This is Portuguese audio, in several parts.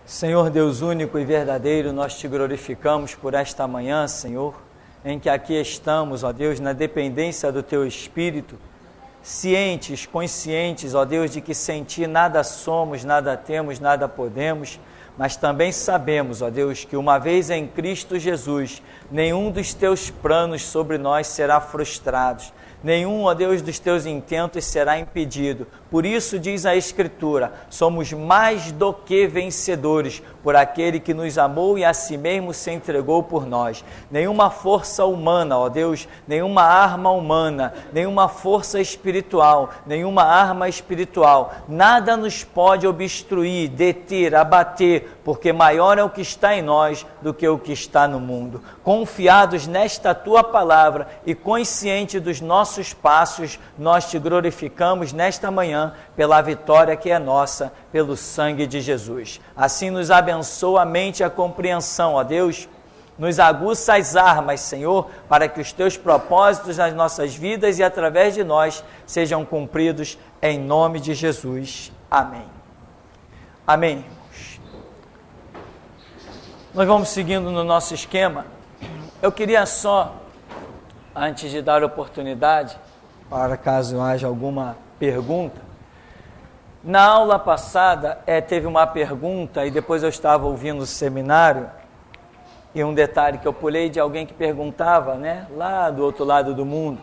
Senhor Deus único e verdadeiro, nós te glorificamos por esta manhã, Senhor, em que aqui estamos, ó Deus, na dependência do Teu Espírito, cientes, conscientes, ó Deus, de que sem Ti nada somos, nada temos, nada podemos, mas também sabemos, ó Deus, que uma vez em Cristo Jesus, nenhum dos Teus planos sobre nós será frustrado, nenhum, ó Deus, dos Teus intentos será impedido. Por isso diz a Escritura, somos mais do que vencedores, por aquele que nos amou e a si mesmo se entregou por nós. Nenhuma força humana, ó Deus, nenhuma arma humana, nenhuma força espiritual, nenhuma arma espiritual, nada nos pode obstruir, deter, abater, porque maior é o que está em nós do que o que está no mundo. Confiados nesta Tua palavra e consciente dos nossos passos, nós Te glorificamos nesta manhã pela vitória que é nossa, pelo sangue de Jesus. Assim nos abençoa a mente e a compreensão, ó Deus, nos aguça as armas, Senhor, para que os Teus propósitos nas nossas vidas e através de nós sejam cumpridos em nome de Jesus. Amém. Amém, irmãos. Nós vamos seguindo no nosso esquema. Eu queria só, antes de dar oportunidade, para caso haja alguma pergunta, na aula passada teve uma pergunta e depois eu estava ouvindo o seminário e um detalhe que eu pulei de alguém que perguntava, né, lá do outro lado do mundo,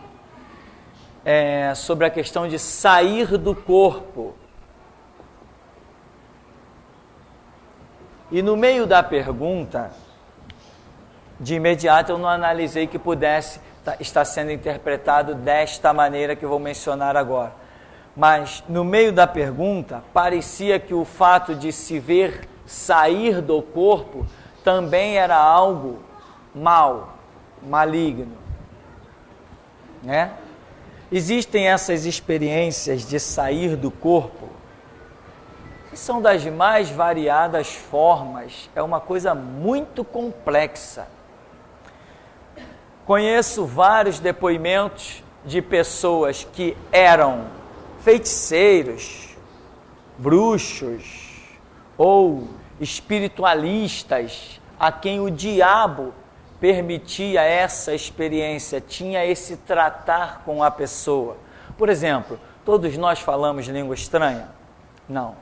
sobre a questão de sair do corpo. E no meio da pergunta, de imediato eu não analisei que pudesse estar sendo interpretado desta maneira que eu vou mencionar agora. Mas no meio da pergunta, parecia que o fato de se ver sair do corpo também era algo mal, maligno, né? Existem essas experiências de sair do corpo, que são das mais variadas formas, é uma coisa muito complexa. Conheço vários depoimentos de pessoas que eram feiticeiros, bruxos ou espiritualistas, a quem o diabo permitia essa experiência, tinha esse tratar com a pessoa. Por exemplo, todos nós falamos língua estranha? Não.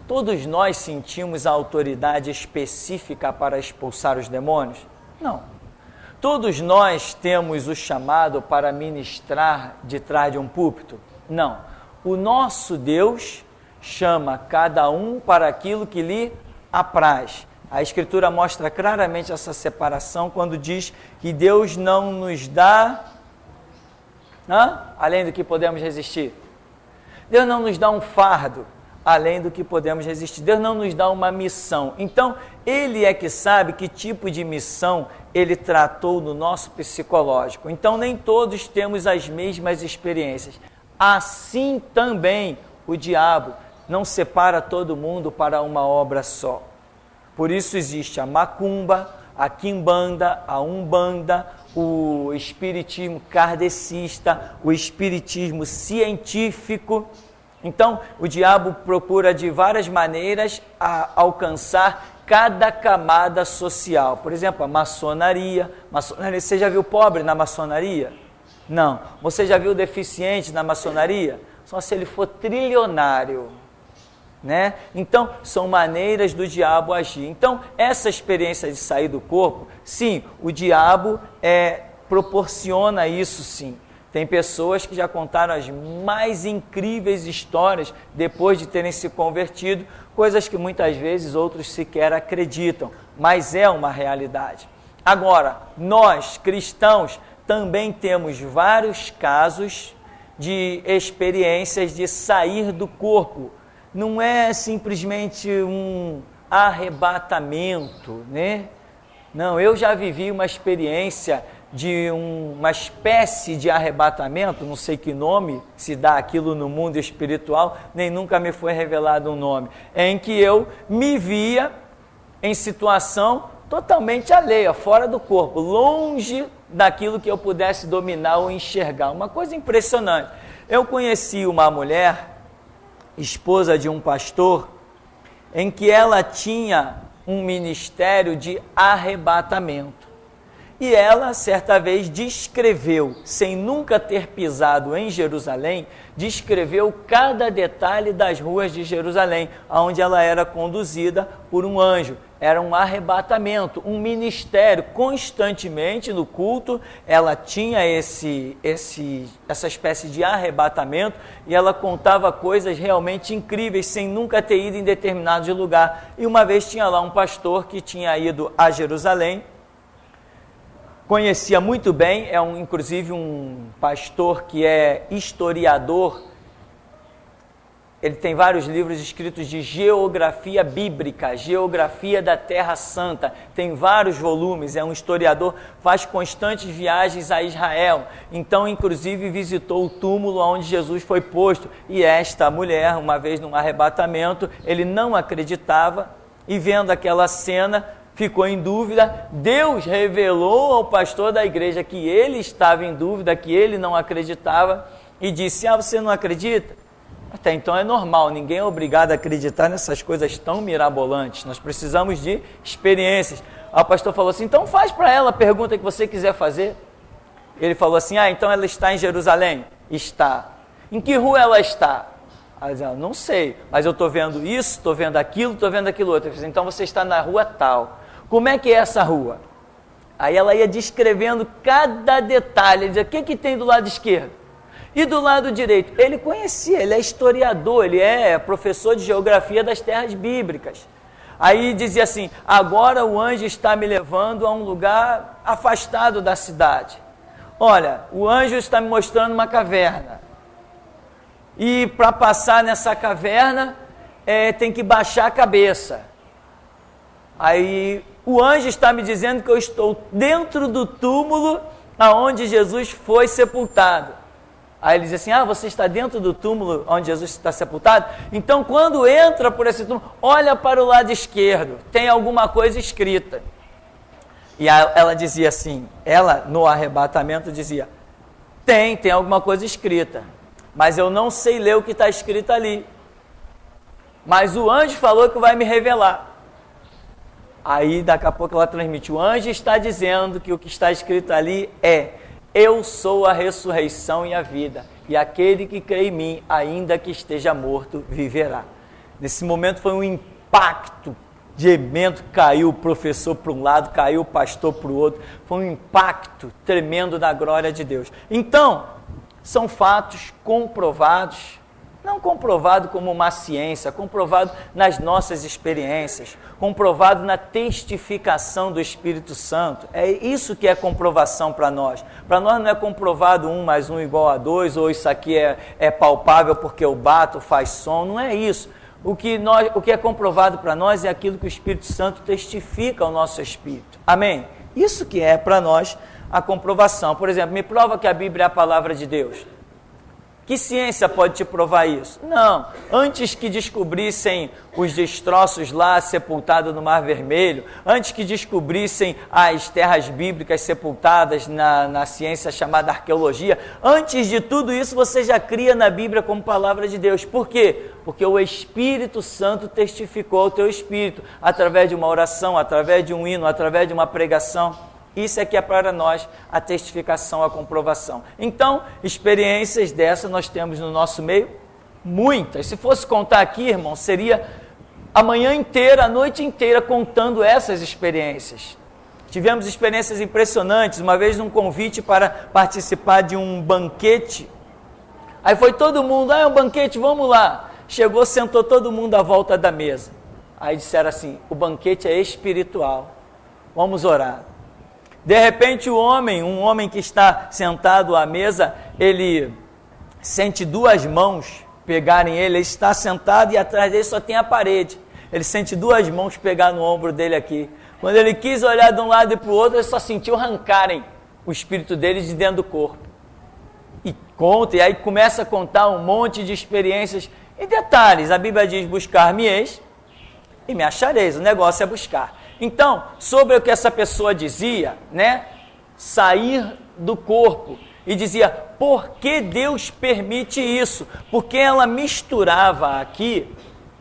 Todos nós sentimos a autoridade específica para expulsar os demônios? Não. Todos nós temos o chamado para ministrar de trás de um púlpito? Não. O nosso Deus chama cada um para aquilo que lhe apraz. A Escritura mostra claramente essa separação quando diz que Deus não nos dá, além do que podemos resistir. Deus não nos dá um fardo, além do que podemos resistir. Deus não nos dá uma missão. Então, Ele é que sabe que tipo de missão Ele tratou no nosso psicológico. Então, nem todos temos as mesmas experiências. Assim também o diabo não separa todo mundo para uma obra só. Por isso existe a macumba, a quimbanda, a umbanda, o espiritismo kardecista, o espiritismo científico. Então, o diabo procura de várias maneiras alcançar cada camada social. Por exemplo, a maçonaria. Você já viu pobre na maçonaria? Não. Você já viu deficiente na maçonaria? Só se ele for trilionário, né? Então, são maneiras do diabo agir. Então, essa experiência de sair do corpo, sim, o diabo proporciona isso, sim. Tem pessoas que já contaram as mais incríveis histórias depois de terem se convertido, coisas que muitas vezes outros sequer acreditam, mas é uma realidade. Agora, nós, cristãos, também temos vários casos de experiências de sair do corpo. Não é simplesmente um arrebatamento, né? Não, eu já vivi uma experiência de uma espécie de arrebatamento, não sei que nome se dá aquilo no mundo espiritual, nem nunca me foi revelado um nome, em que eu me via em situação totalmente alheia, fora do corpo, longe daquilo que eu pudesse dominar ou enxergar. Uma coisa impressionante. Eu conheci uma mulher, esposa de um pastor, em que ela tinha um ministério de arrebatamento. E ela, certa vez, descreveu, sem nunca ter pisado em Jerusalém, descreveu cada detalhe das ruas de Jerusalém, onde ela era conduzida por um anjo. Era um arrebatamento, um ministério. Constantemente no culto, ela tinha essa espécie de arrebatamento e ela contava coisas realmente incríveis, sem nunca ter ido em determinado lugar. E uma vez tinha lá um pastor que tinha ido a Jerusalém, conhecia muito bem, inclusive um pastor que é historiador. Ele tem vários livros escritos de geografia bíblica, geografia da Terra Santa, tem vários volumes, é um historiador, faz constantes viagens a Israel, então inclusive visitou o túmulo onde Jesus foi posto, e esta mulher, uma vez num arrebatamento, ele não acreditava, e vendo aquela cena, ficou em dúvida. Deus revelou ao pastor da igreja que ele estava em dúvida, que ele não acreditava, e disse: você não acredita? Até então é normal, ninguém é obrigado a acreditar nessas coisas tão mirabolantes, nós precisamos de experiências. Aí o pastor falou assim: então faz para ela a pergunta que você quiser fazer. Ele falou assim: então ela está em Jerusalém? Está. Em que rua ela está? Aí ela: não sei, mas eu estou vendo isso, estou vendo aquilo outro. Eu disse: então você está na rua tal. Como é que é essa rua? Aí ela ia descrevendo cada detalhe, ele dizia: o que tem do lado esquerdo? E do lado direito? Ele conhecia, ele é historiador, ele é professor de geografia das terras bíblicas. Aí dizia assim: agora o anjo está me levando a um lugar afastado da cidade. Olha, o anjo está me mostrando uma caverna. E para passar nessa caverna, tem que baixar a cabeça. Aí o anjo está me dizendo que eu estou dentro do túmulo aonde Jesus foi sepultado. Aí ele diz assim: você está dentro do túmulo onde Jesus está sepultado? Então quando entra por esse túmulo, olha para o lado esquerdo, tem alguma coisa escrita. E ela dizia assim, ela no arrebatamento dizia: tem alguma coisa escrita, mas eu não sei ler o que está escrito ali. Mas o anjo falou que vai me revelar. Aí daqui a pouco ela transmite: o anjo está dizendo que o que está escrito ali é: eu sou a ressurreição e a vida, e aquele que crê em mim, ainda que esteja morto, viverá. Nesse momento foi um impacto tremendo, caiu o professor para um lado, caiu o pastor para o outro, foi um impacto tremendo da glória de Deus. Então, são fatos comprovados, não comprovado como uma ciência, comprovado nas nossas experiências, comprovado na testificação do Espírito Santo. É isso que é comprovação para nós. Para nós não é comprovado 1 mais 1 igual a 2, ou isso aqui é palpável porque eu bato, faz som, não é isso. O que é comprovado para nós é aquilo que o Espírito Santo testifica ao nosso espírito. Amém? Isso que é para nós a comprovação. Por exemplo, me prova que a Bíblia é a palavra de Deus. Que ciência pode te provar isso? Não. Antes que descobrissem os destroços lá sepultados no Mar Vermelho, antes que descobrissem as terras bíblicas sepultadas na ciência chamada arqueologia, antes de tudo isso você já cria na Bíblia como palavra de Deus. Por quê? Porque o Espírito Santo testificou ao teu espírito, através de uma oração, através de um hino, através de uma pregação. Isso é que é para nós a testificação, a comprovação. Então, experiências dessas nós temos no nosso meio, muitas. Se fosse contar aqui, irmão, seria a manhã inteira, a noite inteira contando essas experiências. Tivemos experiências impressionantes, uma vez num convite para participar de um banquete. Aí foi todo mundo: é um banquete, vamos lá. Chegou, sentou todo mundo à volta da mesa. Aí disseram assim: o banquete é espiritual, vamos orar. De repente um homem que está sentado à mesa, ele sente duas mãos pegarem ele está sentado e atrás dele só tem a parede. Ele sente duas mãos pegar no ombro dele aqui. Quando ele quis olhar de um lado e para o outro, ele só sentiu arrancarem o espírito dele de dentro do corpo. E conta, e aí começa a contar um monte de experiências e detalhes. A Bíblia diz: buscar-me-eis e me achareis. O negócio é buscar. Então, sobre o que essa pessoa dizia, né? Sair do corpo. E dizia: por que Deus permite isso? Porque ela misturava aqui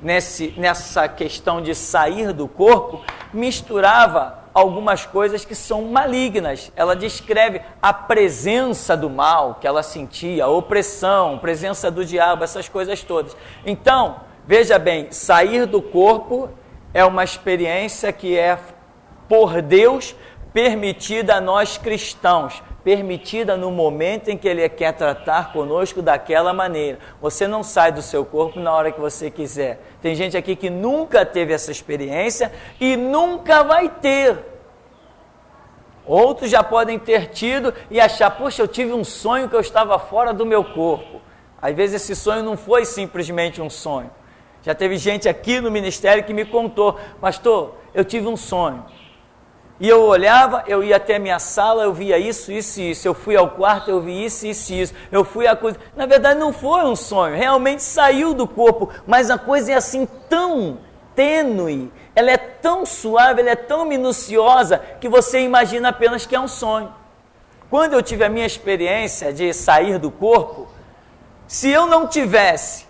nessa questão de sair do corpo, misturava algumas coisas que são malignas. Ela descreve a presença do mal que ela sentia, a opressão, presença do diabo, essas coisas todas. Então, veja bem, sair do corpo é uma experiência que é, por Deus, permitida a nós cristãos, permitida no momento em que Ele quer tratar conosco daquela maneira. Você não sai do seu corpo na hora que você quiser. Tem gente aqui que nunca teve essa experiência e nunca vai ter. Outros já podem ter tido e achar, poxa, eu tive um sonho que eu estava fora do meu corpo. Às vezes esse sonho não foi simplesmente um sonho. Já teve gente aqui no ministério que me contou, pastor, eu tive um sonho. E eu olhava, eu ia até a minha sala, eu via isso, isso e isso. Eu fui ao quarto, eu vi isso, isso e isso. Eu fui à coisa... Na verdade não foi um sonho, realmente saiu do corpo, mas a coisa é assim tão tênue, ela é tão suave, ela é tão minuciosa, que você imagina apenas que é um sonho. Quando eu tive a minha experiência de sair do corpo, se eu não tivesse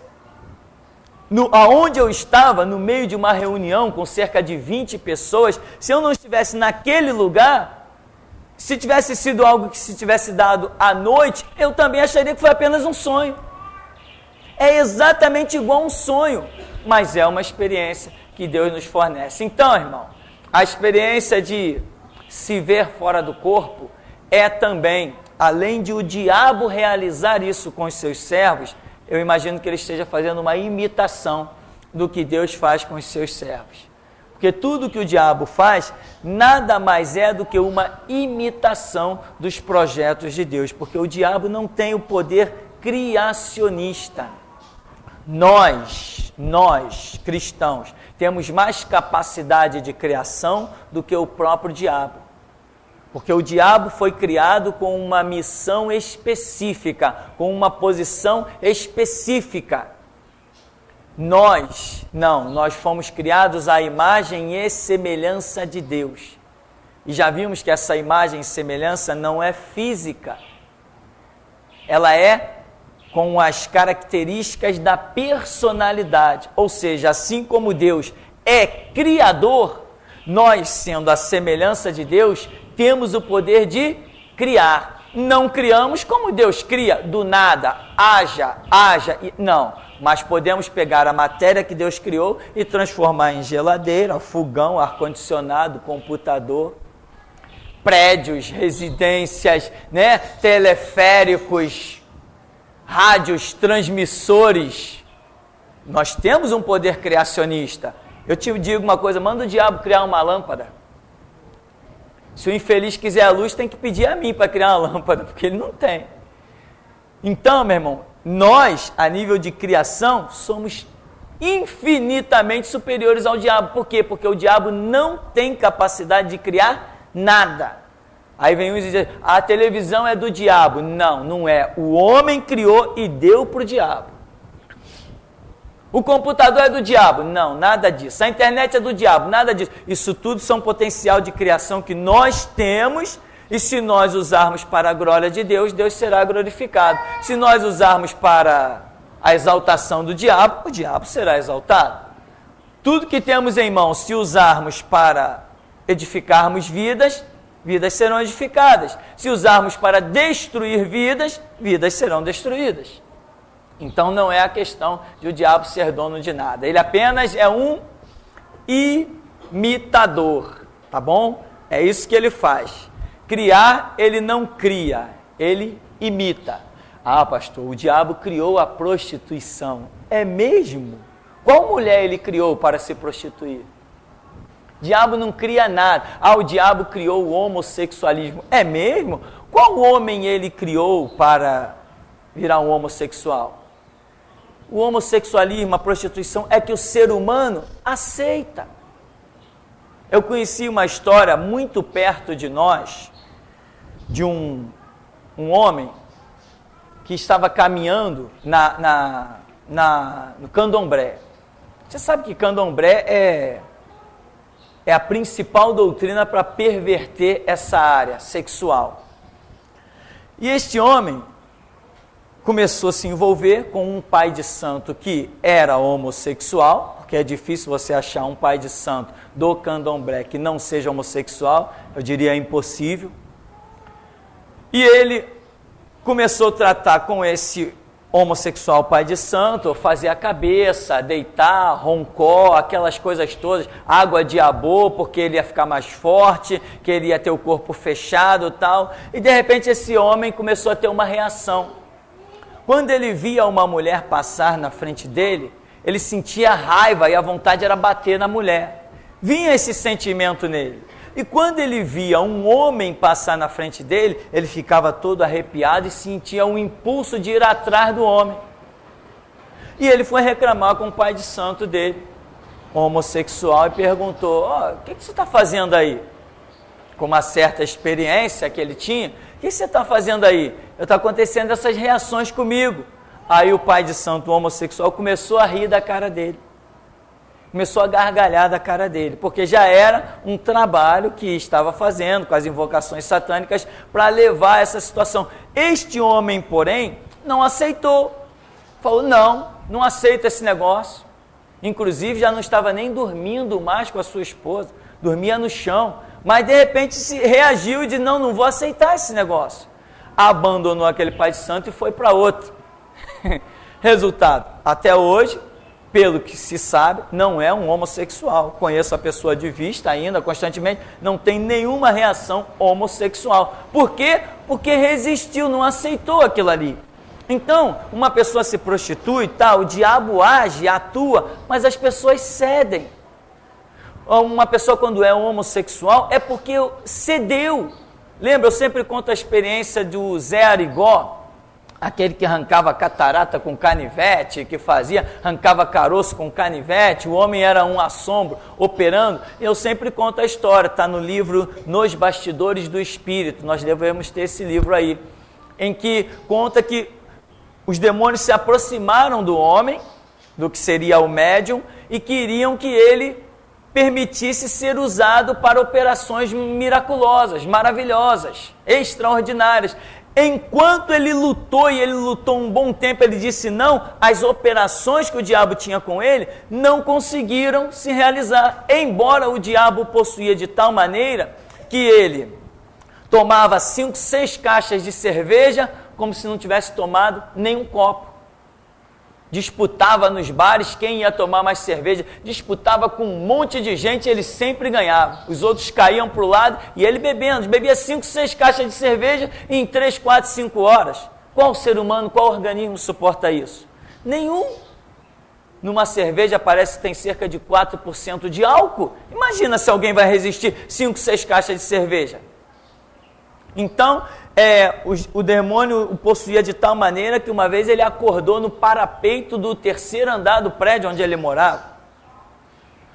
aonde eu estava, no meio de uma reunião com cerca de 20 pessoas, se eu não estivesse naquele lugar, se tivesse sido algo que se tivesse dado à noite, eu também acharia que foi apenas um sonho. É exatamente igual a um sonho, mas é uma experiência que Deus nos fornece. Então, irmão, a experiência de se ver fora do corpo é também, além de o diabo realizar isso com os seus servos, eu imagino que ele esteja fazendo uma imitação do que Deus faz com os seus servos. Porque tudo que o diabo faz, nada mais é do que uma imitação dos projetos de Deus. Porque o diabo não tem o poder criacionista. Nós, cristãos, temos mais capacidade de criação do que o próprio diabo. Porque o diabo foi criado com uma missão específica, com uma posição específica. Nós fomos criados à imagem e semelhança de Deus. E já vimos que essa imagem e semelhança não é física. Ela é com as características da personalidade. Ou seja, assim como Deus é criador, nós, sendo a semelhança de Deus, temos o poder de criar. Não criamos como Deus cria, do nada, haja, não. Mas podemos pegar a matéria que Deus criou e transformar em geladeira, fogão, ar-condicionado, computador, prédios, residências, teleféricos, rádios, transmissores. Nós temos um poder criacionista. Eu te digo uma coisa, manda o diabo criar uma lâmpada. Se o infeliz quiser a luz, tem que pedir a mim para criar uma lâmpada, porque ele não tem. Então, meu irmão, nós, a nível de criação, somos infinitamente superiores ao diabo. Por quê? Porque o diabo não tem capacidade de criar nada. Aí vem uns dizer, a televisão é do diabo. Não, não é. O homem criou e deu para o diabo. O computador é do diabo? Não, nada disso. A internet é do diabo? Nada disso. Isso tudo são potencial de criação que nós temos e se nós usarmos para a glória de Deus, Deus será glorificado. Se nós usarmos para a exaltação do diabo, o diabo será exaltado. Tudo que temos em mãos, se usarmos para edificarmos vidas, vidas serão edificadas. Se usarmos para destruir vidas, vidas serão destruídas. Então não é a questão de o diabo ser dono de nada. Ele apenas é um imitador, tá bom? É isso que ele faz. Criar, ele não cria, ele imita. Ah, pastor, o diabo criou a prostituição. É mesmo? Qual mulher ele criou para se prostituir? O diabo não cria nada. Ah, o diabo criou o homossexualismo. É mesmo? Qual homem ele criou para virar um homossexual? O homossexualismo, a prostituição, é que o ser humano aceita. Eu conheci uma história muito perto de nós, de um homem que estava caminhando no candomblé. Você sabe que candomblé é a principal doutrina para perverter essa área sexual. E este homem começou a se envolver com um pai de santo que era homossexual, porque é difícil você achar um pai de santo do candomblé que não seja homossexual, eu diria impossível. E ele começou a tratar com esse homossexual pai de santo, fazer a cabeça, deitar, roncó, aquelas coisas todas, água de abô, porque ele ia ficar mais forte, que ele ia ter o corpo fechado e tal. E de repente esse homem começou a ter uma reação. Quando ele via uma mulher passar na frente dele, ele sentia raiva e a vontade era bater na mulher. Vinha esse sentimento nele. E quando ele via um homem passar na frente dele, ele ficava todo arrepiado e sentia um impulso de ir atrás do homem. E ele foi reclamar com o pai de santo dele, homossexual, e perguntou: o que você está fazendo aí? Com uma certa experiência que ele tinha, o que você está fazendo aí? Está acontecendo essas reações comigo. Aí o pai de santo homossexual começou a rir da cara dele. Começou a gargalhar da cara dele, porque já era um trabalho que estava fazendo com as invocações satânicas para levar essa situação. Este homem, porém, não aceitou. Falou: não aceito esse negócio. Inclusive já não estava nem dormindo mais com a sua esposa, dormia no chão. Mas de repente se reagiu e disse: não vou aceitar esse negócio. Abandonou aquele pai de santo e foi para outro. Resultado, até hoje, pelo que se sabe, não é um homossexual. Conheço a pessoa de vista ainda, constantemente, não tem nenhuma reação homossexual. Por quê? Porque resistiu, não aceitou aquilo ali. Então, uma pessoa se prostitui, o diabo age, atua, mas as pessoas cedem. Uma pessoa quando é homossexual é porque cedeu. Lembra, eu sempre conto a experiência do Zé Arigó, aquele que arrancava catarata com canivete, que arrancava caroço com canivete, o homem era um assombro, operando. Eu sempre conto a história, está no livro Nos Bastidores do Espírito, nós devemos ter esse livro aí, em que conta que os demônios se aproximaram do homem, do que seria o médium, e queriam que ele permitisse ser usado para operações miraculosas, maravilhosas, extraordinárias. Enquanto ele lutou, e ele lutou um bom tempo, ele disse não, as operações que o diabo tinha com ele não conseguiram se realizar, embora o diabo possuía de tal maneira que ele tomava 5, 6 caixas de cerveja como se não tivesse tomado nenhum copo. Disputava nos bares quem ia tomar mais cerveja, disputava com um monte de gente, ele sempre ganhava. Os outros caíam para o lado e ele bebia 5, 6 caixas de cerveja em 3, 4, 5 horas. Qual ser humano, qual organismo suporta isso? Nenhum. Numa cerveja parece que tem cerca de 4% de álcool. Imagina se alguém vai resistir 5, 6 caixas de cerveja. Então, o demônio o possuía de tal maneira que uma vez ele acordou no parapeito do 3º andar do prédio onde ele morava.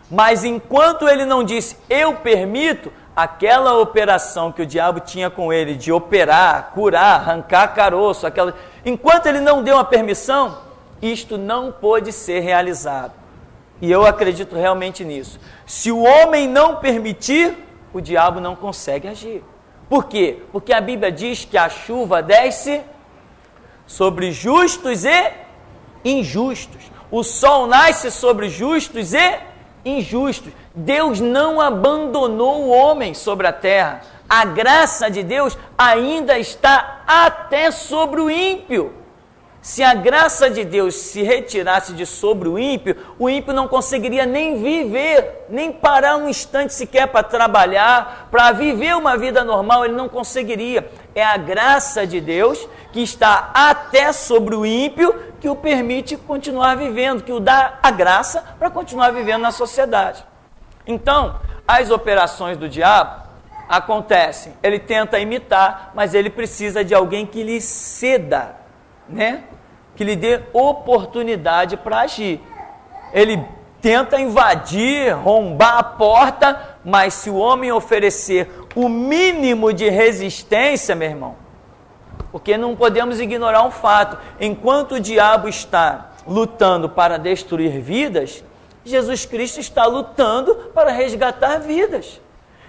Mas enquanto ele não disse, eu permito, aquela operação que o diabo tinha com ele de operar, curar, arrancar caroço, enquanto ele não deu a permissão, isto não pôde ser realizado. E eu acredito realmente nisso. Se o homem não permitir, o diabo não consegue agir. Por quê? Porque a Bíblia diz que a chuva desce sobre justos e injustos. O sol nasce sobre justos e injustos. Deus não abandonou o homem sobre a terra. A graça de Deus ainda está até sobre o ímpio. Se a graça de Deus se retirasse de sobre o ímpio não conseguiria nem viver, nem parar um instante sequer para trabalhar, para viver uma vida normal, ele não conseguiria. É a graça de Deus que está até sobre o ímpio que o permite continuar vivendo, que o dá a graça para continuar vivendo na sociedade. Então, as operações do diabo acontecem, ele tenta imitar, mas ele precisa de alguém que lhe ceda, que lhe dê oportunidade para agir. Ele tenta invadir, rombar a porta, mas se o homem oferecer o mínimo de resistência, meu irmão, porque não podemos ignorar um fato, enquanto o diabo está lutando para destruir vidas, Jesus Cristo está lutando para resgatar vidas.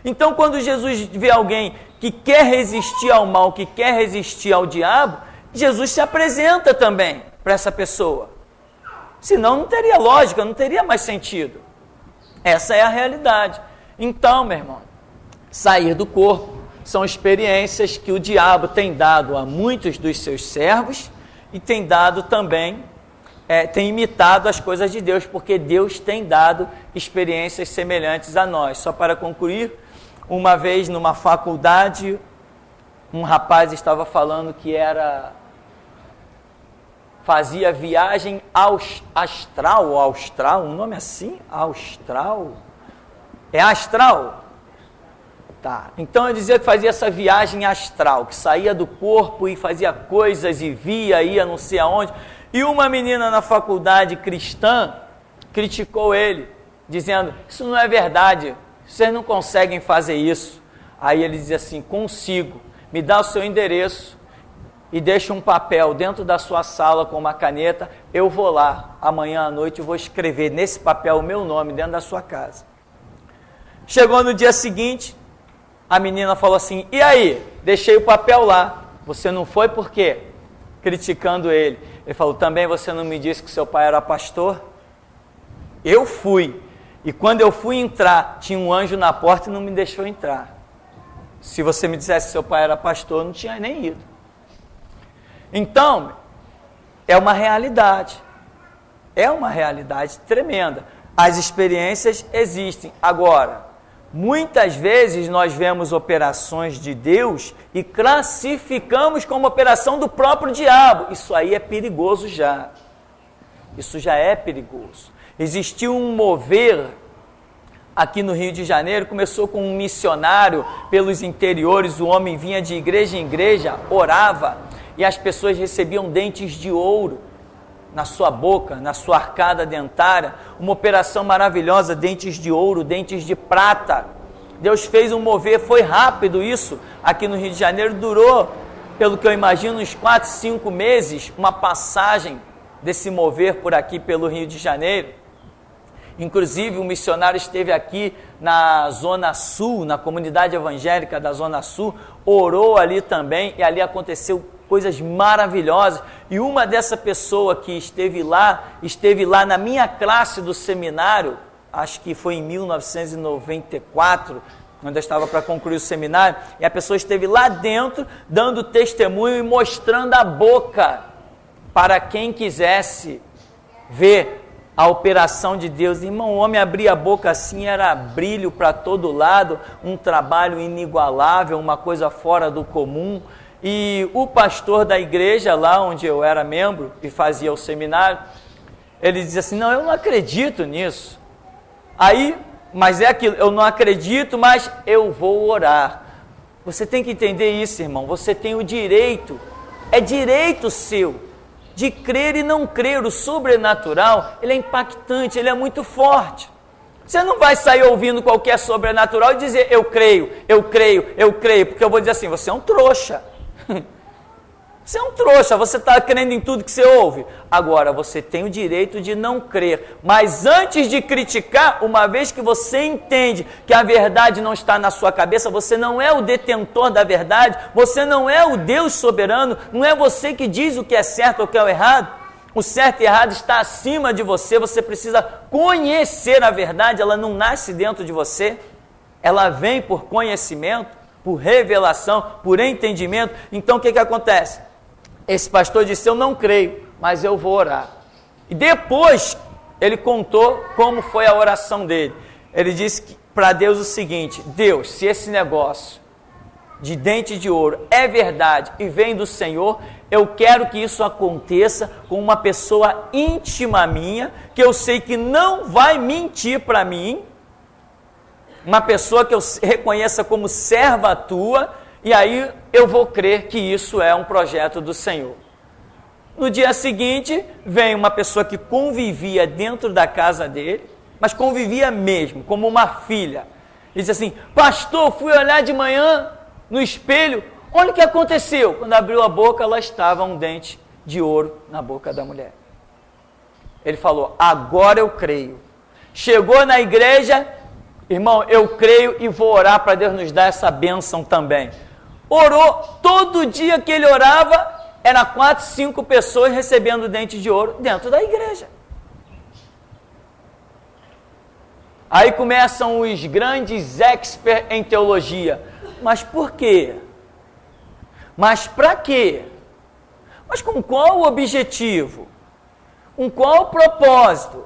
Então, quando Jesus vê alguém que quer resistir ao mal, que quer resistir ao diabo, Jesus se apresenta também para essa pessoa. Senão não teria lógica, não teria mais sentido. Essa é a realidade. Então, meu irmão, sair do corpo são experiências que o diabo tem dado a muitos dos seus servos e tem dado também, tem imitado as coisas de Deus, porque Deus tem dado experiências semelhantes a nós. Só para concluir, uma vez numa faculdade, um rapaz estava falando que fazia viagem astral, um nome assim? Austral? É astral? Tá. Então eu dizia que fazia essa viagem astral, que saía do corpo e fazia coisas e ia não sei aonde. E uma menina na faculdade cristã criticou ele, dizendo, isso não é verdade, vocês não conseguem fazer isso. Aí ele dizia assim, consigo, me dá o seu endereço e deixa um papel dentro da sua sala com uma caneta, eu vou lá, amanhã à noite eu vou escrever nesse papel o meu nome dentro da sua casa. Chegou no dia seguinte, a menina falou assim, e aí, deixei o papel lá, você não foi por quê? Criticando ele. Ele falou, também você não me disse que seu pai era pastor? Eu fui, e quando eu fui entrar, tinha um anjo na porta e não me deixou entrar. Se você me dissesse que seu pai era pastor, eu não tinha nem ido. Então, é uma realidade tremenda. As experiências existem. Agora, muitas vezes nós vemos operações de Deus e classificamos como operação do próprio diabo. Isso aí é perigoso já. Isso já é perigoso. Existiu um mover aqui no Rio de Janeiro, começou com um missionário pelos interiores, o homem vinha de igreja em igreja, orava, e as pessoas recebiam dentes de ouro na sua boca, na sua arcada dentária, uma operação maravilhosa, dentes de ouro, dentes de prata. Deus fez um mover, foi rápido isso, aqui no Rio de Janeiro, durou, pelo que eu imagino, uns 4, 5 meses, uma passagem desse mover por aqui pelo Rio de Janeiro. Inclusive, um missionário esteve aqui na Zona Sul, na comunidade evangélica da Zona Sul, orou ali também, e ali aconteceu coisas maravilhosas, e uma dessa pessoa que esteve lá na minha classe do seminário, acho que foi em 1994, quando eu estava para concluir o seminário, e a pessoa esteve lá dentro, dando testemunho e mostrando a boca, para quem quisesse ver a operação de Deus. Irmão, o homem abria a boca assim, era brilho para todo lado, um trabalho inigualável, uma coisa fora do comum. E o pastor da igreja, lá onde eu era membro e fazia o seminário, ele dizia assim, não, eu não acredito nisso. Aí, mas é aquilo, eu não acredito, mas eu vou orar. Você tem que entender isso, irmão, você tem o direito, é direito seu, de crer e não crer. O sobrenatural, ele é impactante, ele é muito forte. Você não vai sair ouvindo qualquer sobrenatural e dizer, eu creio, porque eu vou dizer assim, você é um trouxa. Você é um trouxa, você está crendo em tudo que você ouve. Agora, você tem o direito de não crer, mas antes de criticar, uma vez que você entende que a verdade não está na sua cabeça, você não é o detentor da verdade, você não é o Deus soberano, não é você que diz o que é certo ou o que é errado. O certo e errado está acima de você, você precisa conhecer a verdade, ela não nasce dentro de você, ela vem por conhecimento, por revelação, por entendimento. Então o que acontece? Esse pastor disse, eu não creio, mas eu vou orar. E depois ele contou como foi a oração dele. Ele disse para Deus o seguinte, Deus, se esse negócio de dente de ouro é verdade e vem do Senhor, eu quero que isso aconteça com uma pessoa íntima minha, que eu sei que não vai mentir para mim, uma pessoa que eu reconheça como serva tua, e aí eu vou crer que isso é um projeto do Senhor. No dia seguinte, vem uma pessoa que convivia dentro da casa dele, mas convivia mesmo, como uma filha. Ele disse assim, pastor, fui olhar de manhã no espelho, olha o que aconteceu. Quando abriu a boca, lá estava um dente de ouro na boca da mulher. Ele falou, agora eu creio. Chegou na igreja, irmão, eu creio e vou orar para Deus nos dar essa bênção também. Orou, todo dia que ele orava, era 4, 5 pessoas recebendo dente de ouro dentro da igreja. Aí começam os grandes experts em teologia. Mas por quê? Mas para quê? Mas com qual objetivo? Com qual propósito?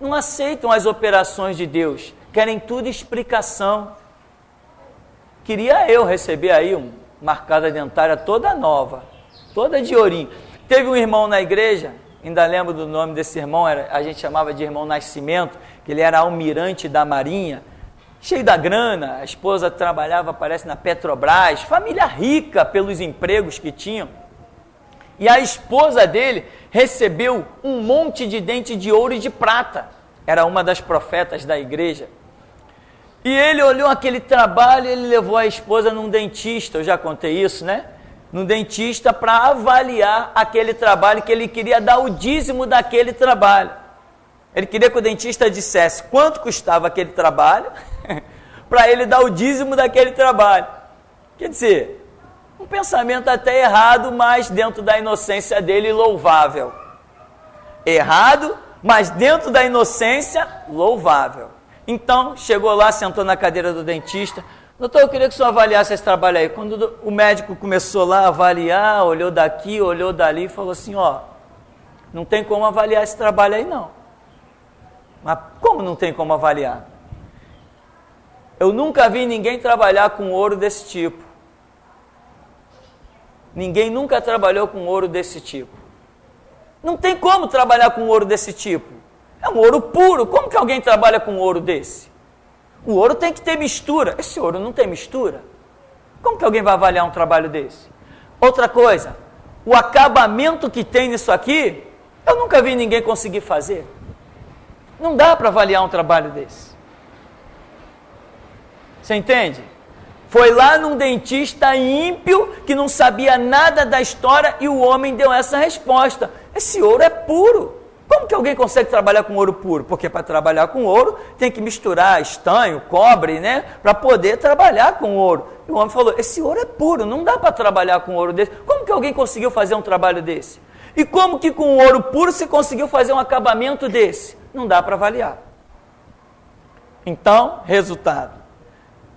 Não aceitam as operações de Deus, querem tudo explicação. Queria eu receber aí uma arcada dentária toda nova, toda de ourinho. Teve um irmão na igreja, ainda lembro do nome desse irmão, a gente chamava de irmão Nascimento, que ele era almirante da Marinha, cheio da grana, a esposa trabalhava, parece, na Petrobras, família rica pelos empregos que tinham. E a esposa dele recebeu um monte de dente de ouro e de prata. Era uma das profetas da igreja. E ele olhou aquele trabalho e ele levou a esposa num dentista, eu já contei isso, né? Num dentista para avaliar aquele trabalho, que ele queria dar o dízimo daquele trabalho. Ele queria que o dentista dissesse quanto custava aquele trabalho, para ele dar o dízimo daquele trabalho. Quer dizer, um pensamento até errado, mas dentro da inocência dele, louvável. Errado, mas dentro da inocência, louvável. Então, chegou lá, sentou na cadeira do dentista. Doutor, eu queria que o senhor avaliasse esse trabalho aí. Quando o médico começou lá a avaliar, olhou daqui, olhou dali, falou assim, ó, não tem como avaliar esse trabalho aí não. Mas como não tem como avaliar? Eu nunca vi ninguém trabalhar com ouro desse tipo. Ninguém nunca trabalhou com ouro desse tipo. Não tem como trabalhar com ouro desse tipo. É um ouro puro. Como que alguém trabalha com ouro desse? O ouro tem que ter mistura. Esse ouro não tem mistura. Como que alguém vai avaliar um trabalho desse? Outra coisa, o acabamento que tem nisso aqui, eu nunca vi ninguém conseguir fazer. Não dá para avaliar um trabalho desse. Você entende? Foi lá num dentista ímpio, que não sabia nada da história, e o homem deu essa resposta. Esse ouro é puro. Como que alguém consegue trabalhar com ouro puro? Porque para trabalhar com ouro, tem que misturar estanho, cobre, né? Para poder trabalhar com ouro. E o homem falou, esse ouro é puro, não dá para trabalhar com ouro desse. Como que alguém conseguiu fazer um trabalho desse? E como que com ouro puro se conseguiu fazer um acabamento desse? Não dá para avaliar. Então, resultado.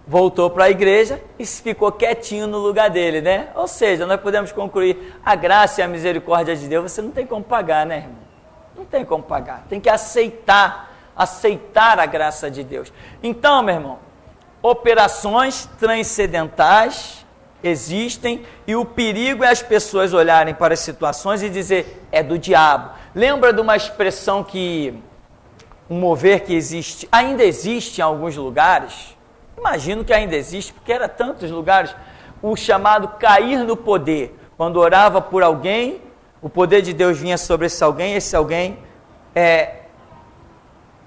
Voltou para a igreja e ficou quietinho no lugar dele, né? Ou seja, nós podemos concluir, a graça e a misericórdia de Deus, você não tem como pagar, né, irmão? Não tem como pagar, tem que aceitar a graça de Deus. Então, meu irmão, operações transcendentais existem e o perigo é as pessoas olharem para as situações e dizer, é do diabo. Lembra de uma expressão um mover que existe, ainda existe em alguns lugares, imagino que ainda existe, porque era tantos lugares, o chamado cair no poder. Quando orava por alguém, o poder de Deus vinha sobre esse alguém,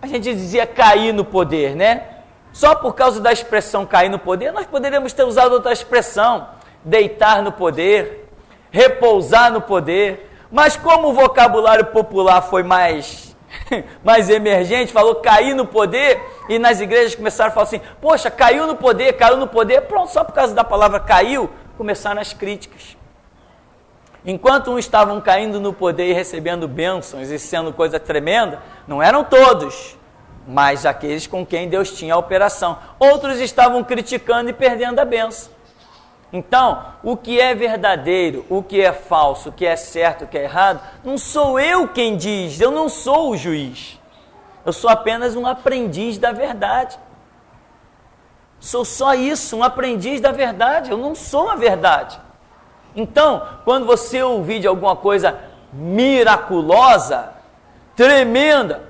a gente dizia cair no poder, né? Só por causa da expressão cair no poder, nós poderíamos ter usado outra expressão, deitar no poder, repousar no poder, mas como o vocabulário popular foi mais emergente, falou cair no poder, e nas igrejas começaram a falar assim, poxa, caiu no poder, pronto, só por causa da palavra caiu, começaram as críticas. Enquanto uns estavam caindo no poder e recebendo bênçãos e sendo coisa tremenda, não eram todos, mas aqueles com quem Deus tinha a operação. Outros estavam criticando e perdendo a bênção. Então, o que é verdadeiro, o que é falso, o que é certo, o que é errado, não sou eu quem diz, eu não sou o juiz. Eu sou apenas um aprendiz da verdade. Sou só isso, um aprendiz da verdade, eu não sou a verdade. Então, quando você ouvir de alguma coisa miraculosa, tremenda,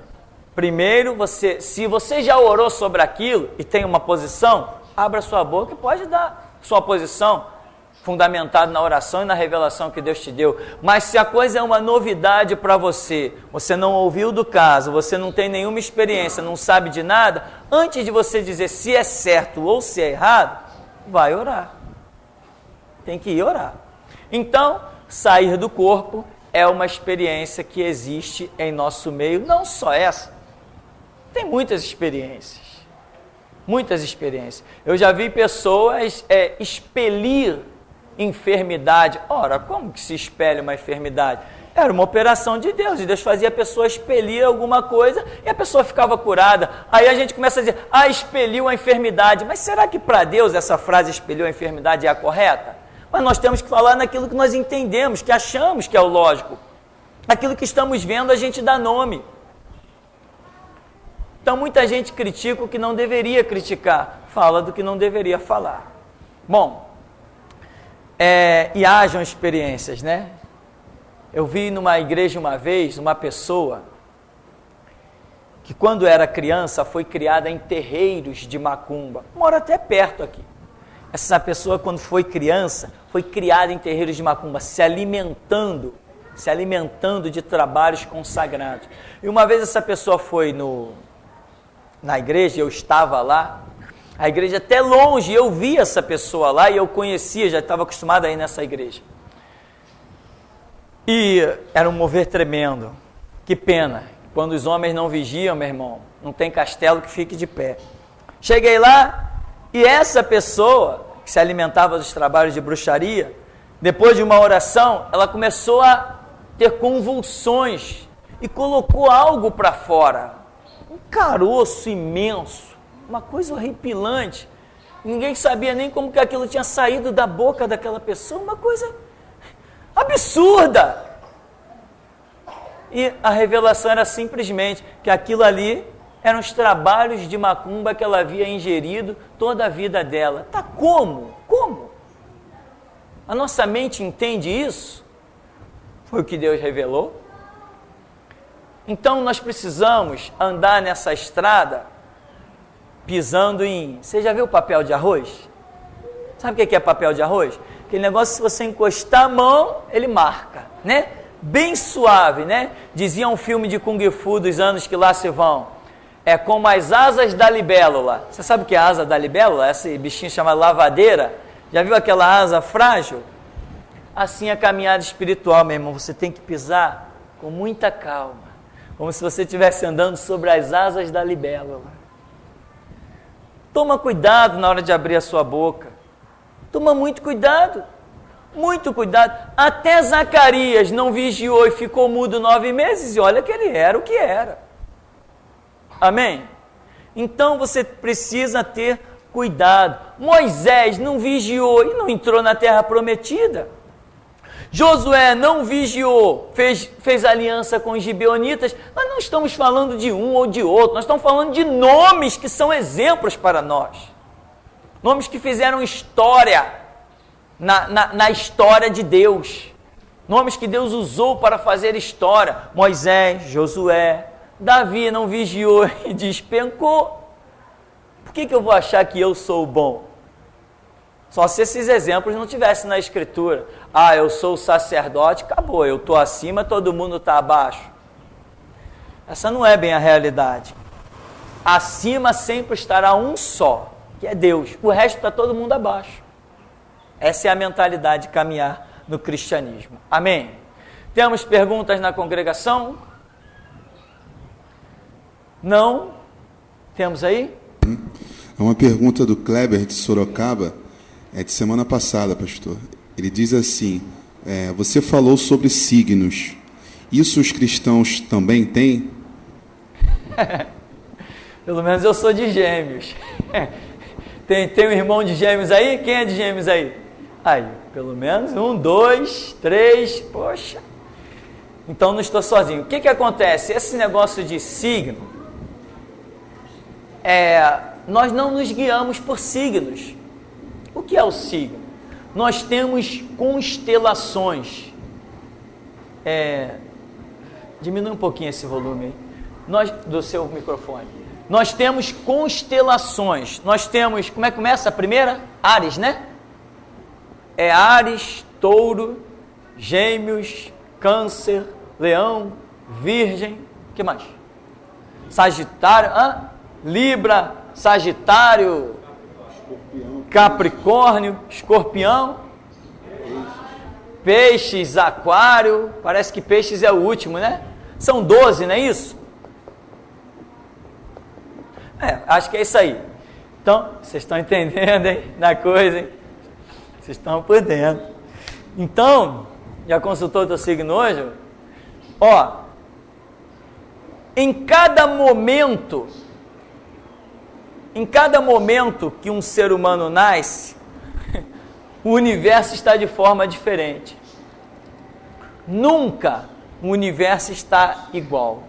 primeiro, se você já orou sobre aquilo e tem uma posição, abra sua boca e pode dar sua posição, fundamentada na oração e na revelação que Deus te deu. Mas se a coisa é uma novidade para você, você não ouviu do caso, você não tem nenhuma experiência, não sabe de nada, antes de você dizer se é certo ou se é errado, vai orar. Tem que ir orar. Então, sair do corpo é uma experiência que existe em nosso meio, não só essa, tem muitas experiências. Muitas experiências. Eu já vi pessoas expelir enfermidade. Ora, como que se espelha uma enfermidade? Era uma operação de Deus, e Deus fazia a pessoa expelir alguma coisa e a pessoa ficava curada. Aí a gente começa a dizer, expeliu a enfermidade. Mas será que para Deus essa frase expeliu a enfermidade é a correta? Mas nós temos que falar naquilo que nós entendemos, que achamos que é o lógico. Aquilo que estamos vendo a gente dá nome. Então muita gente critica o que não deveria criticar, fala do que não deveria falar. Bom, e hajam experiências, né? Eu vi numa igreja uma vez uma pessoa que quando era criança foi criada em terreiros de macumba. Mora até perto aqui. Essa pessoa quando foi criança foi criada em terreiros de macumba, se alimentando de trabalhos consagrados. E uma vez essa pessoa foi na igreja, eu estava lá, a igreja até longe, eu vi essa pessoa lá e eu conhecia, já estava acostumado a ir nessa igreja. E era um mover tremendo. Que pena, quando os homens não vigiam, meu irmão, não tem castelo que fique de pé. Cheguei lá e essa pessoa que se alimentava dos trabalhos de bruxaria, depois de uma oração, ela começou a ter convulsões e colocou algo para fora. Um caroço imenso, uma coisa horripilante. Ninguém sabia nem como que aquilo tinha saído da boca daquela pessoa, uma coisa absurda. E a revelação era simplesmente que aquilo ali eram os trabalhos de macumba que ela havia ingerido toda a vida dela. Tá como? Como? A nossa mente entende isso? Foi o que Deus revelou. Então nós precisamos andar nessa estrada pisando em... Você já viu papel de arroz? Sabe o que é papel de arroz? Aquele negócio, se você encostar a mão, ele marca, né? Bem suave, né? Dizia um filme de Kung Fu dos anos que lá se vão. É como as asas da libélula. Você sabe o que é a asa da libélula? Esse bichinho chama lavadeira. Já viu aquela asa frágil? Assim é a caminhada espiritual, meu irmão. Você tem que pisar com muita calma. Como se você estivesse andando sobre as asas da libélula. Toma cuidado na hora de abrir a sua boca. Toma muito cuidado. Muito cuidado. Até Zacarias não vigiou e ficou mudo 9 meses. E olha que ele era o que era. Amém? Então você precisa ter cuidado. Moisés não vigiou e não entrou na terra prometida. Josué não vigiou, fez aliança com os gibeonitas. Nós não estamos falando de um ou de outro, nós estamos falando de nomes que são exemplos para nós. Nomes que fizeram história na história de Deus. Nomes que Deus usou para fazer história. Moisés, Josué, Davi não vigiou e despencou. Por que eu vou achar que eu sou bom? Só se esses exemplos não tivessem na Escritura. Eu sou o sacerdote, acabou, eu estou acima, todo mundo está abaixo. Essa não é bem a realidade. Acima sempre estará um só, que é Deus. O resto está todo mundo abaixo. Essa é a mentalidade de caminhar no cristianismo. Amém? Temos perguntas na congregação? Não? Temos aí? É uma pergunta do Kleber de Sorocaba, de semana passada, pastor. Ele diz assim, você falou sobre signos. Isso os cristãos também têm? Pelo menos eu sou de Gêmeos. Tem um irmão de Gêmeos aí? Quem é de Gêmeos aí? Aí, pelo menos 1, 2, 3, poxa. Então não estou sozinho. O que acontece? Esse negócio de signo, nós não nos guiamos por signos. O que é o signo? Nós temos constelações. Diminui um pouquinho esse volume aí. Do seu microfone. Nós temos constelações. Nós temos, como é que começa a primeira? Áries, né? Áries, Touro, Gêmeos, Câncer, Leão, Virgem, o que mais? Sagitário, Libra, Sagitário, Capricórnio, Escorpião, Peixes, Aquário, parece que Peixes é o último, né? São 12, não é isso? Acho que é isso aí. Então, vocês estão entendendo, hein? Da coisa, hein? Vocês estão por dentro. Então, já consultou o teu signo hoje? Ó, em cada momento que um ser humano nasce, o universo está de forma diferente. Nunca o universo está igual.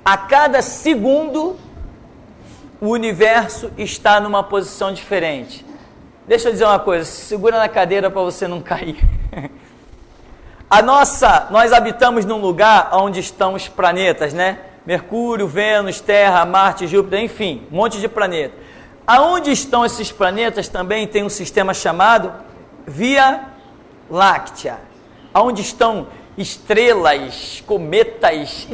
A cada segundo, o universo está numa posição diferente. Deixa eu dizer uma coisa, segura na cadeira para você não cair. Nós habitamos num lugar onde estão os planetas, né? Mercúrio, Vênus, Terra, Marte, Júpiter, enfim, um monte de planetas. Aonde estão esses planetas também tem um sistema chamado Via Láctea, onde estão estrelas, cometas,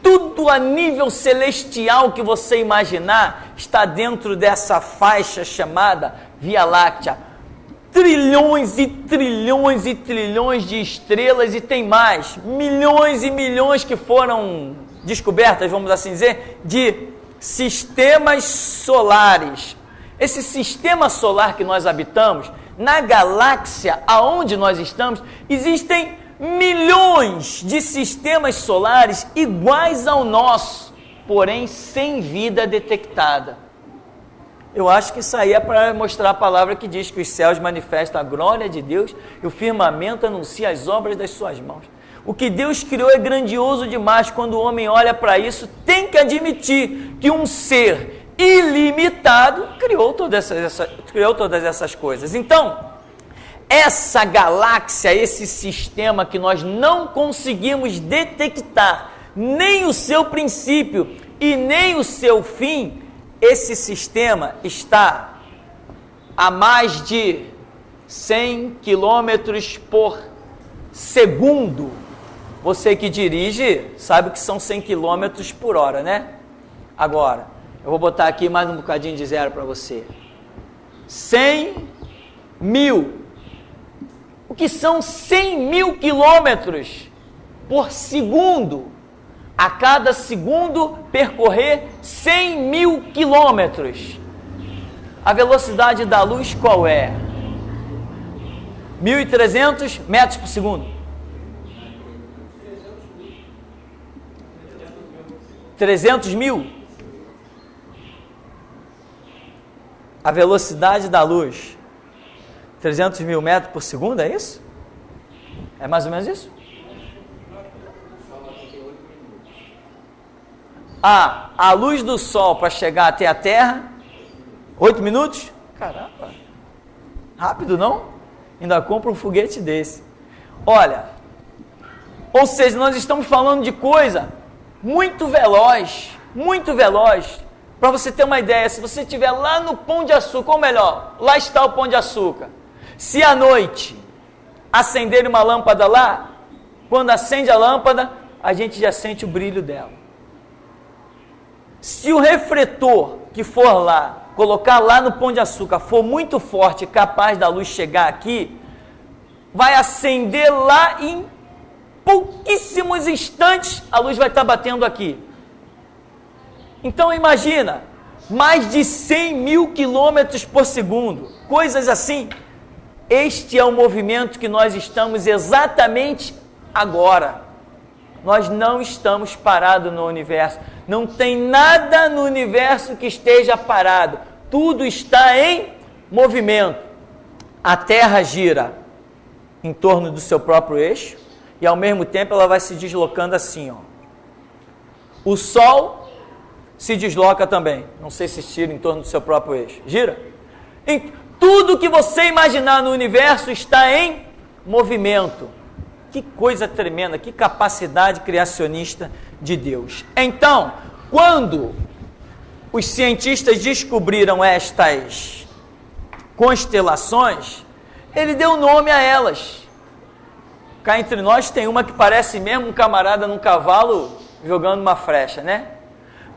tudo a nível celestial que você imaginar está dentro dessa faixa chamada Via Láctea. Trilhões e trilhões e trilhões de estrelas, e tem mais, milhões e milhões que foram descobertas, vamos assim dizer, de sistemas solares. Esse sistema solar que nós habitamos, na galáxia aonde nós estamos, existem milhões de sistemas solares iguais ao nosso, porém sem vida detectada. Eu acho que isso aí é para mostrar a palavra que diz que os céus manifestam a glória de Deus e o firmamento anuncia as obras das suas mãos. O que Deus criou é grandioso demais. Quando o homem olha para isso, tem que admitir que um ser ilimitado criou todas essas coisas. Então, essa galáxia, esse sistema que nós não conseguimos detectar nem o seu princípio e nem o seu fim, esse sistema está a mais de 100 km por segundo. Você que dirige sabe que são 100 km por hora, né? Agora, eu vou botar aqui mais um bocadinho de zero para você. 100 mil. O que são 100 mil quilômetros por segundo? A cada segundo percorrer 100 mil quilômetros. A velocidade da luz qual é? 1.300 metros por segundo. 300 mil? A velocidade da luz, 300 mil metros por segundo, é isso? É mais ou menos isso? A luz do sol para chegar até a Terra, 8 minutos? Caramba, rápido não? Ainda compra um foguete desse. Olha, ou seja, nós estamos falando de coisa muito veloz, muito veloz. Para você ter uma ideia, se você estiver lá no Pão de Açúcar, ou melhor, lá está o Pão de Açúcar. Se à noite acender uma lâmpada lá, quando acende a lâmpada, a gente já sente o brilho dela. Se o refletor que for lá, colocar lá no Pão de Açúcar, for muito forte, capaz da luz chegar aqui, vai acender lá em pouquíssimos instantes, a luz vai estar batendo aqui. Então imagina, mais de 100 mil quilômetros por segundo, coisas assim. Este é o movimento que nós estamos exatamente agora. Nós não estamos parados no universo. Não tem nada no universo que esteja parado. Tudo está em movimento. A Terra gira em torno do seu próprio eixo e ao mesmo tempo ela vai se deslocando assim, ó. O Sol se desloca também. Não sei se gira em torno do seu próprio eixo. Gira? Tudo que você imaginar no universo está em movimento. Que coisa tremenda, que capacidade criacionista de Deus. Então, quando os cientistas descobriram estas constelações, ele deu nome a elas. Cá entre nós tem uma que parece mesmo um camarada num cavalo jogando uma flecha, né?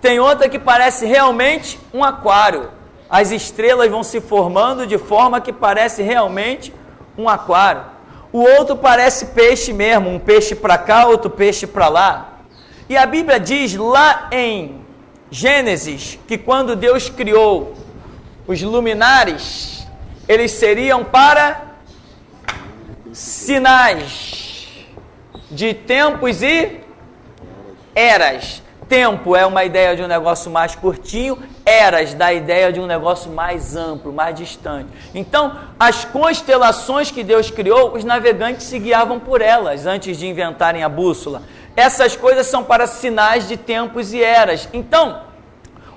Tem outra que parece realmente um aquário. As estrelas vão se formando de forma que parece realmente um aquário. O outro parece peixe mesmo, um peixe para cá, outro peixe para lá. E a Bíblia diz lá em Gênesis que quando Deus criou os luminares, eles seriam para sinais. de tempos e eras. Tempo é uma ideia de um negócio mais curtinho, eras dá a ideia de um negócio mais amplo, mais distante. Então, as constelações que Deus criou, os navegantes se guiavam por elas antes de inventarem a bússola. Essas coisas são para sinais de tempos e eras. Então,